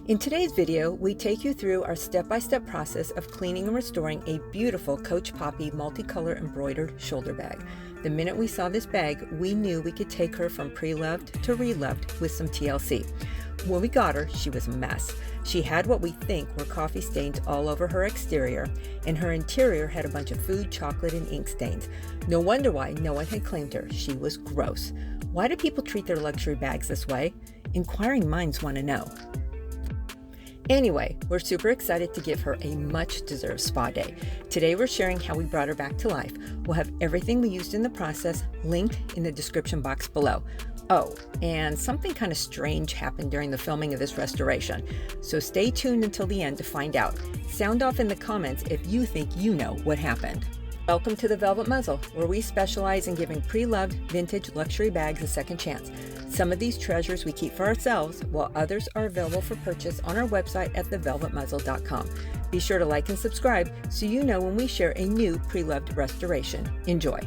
In today's video, we take you through our step-by-step process of cleaning and restoring a beautiful Coach Poppy multicolor embroidered shoulder bag. The minute we saw this bag, we knew we could take her from preloved to reloved with some TLC. When we got her, she was a mess. She had what we think were coffee stains all over her exterior, and her interior had a bunch of food, chocolate, and ink stains. No wonder why no one had claimed her. She was gross. Why do people treat their luxury bags this way? Inquiring minds want to know. Anyway, we're super excited to give her a much-deserved spa day. Today we're sharing how we brought her back to life. We'll have everything we used in the process linked in the description box below. Oh, and something kind of strange happened during the filming of this restoration, so stay tuned until the end to find out. Sound off in the comments if you think you know what happened. Welcome to the Velvet Muzzle, where we specialize in giving pre-loved vintage luxury bags a second chance. Some of these treasures we keep for ourselves, while others are available for purchase on our website at thevelvetmuzzle.com. Be sure to like and subscribe so you know when we share a new pre-loved restoration. Enjoy.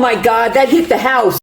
my God, that hit the house.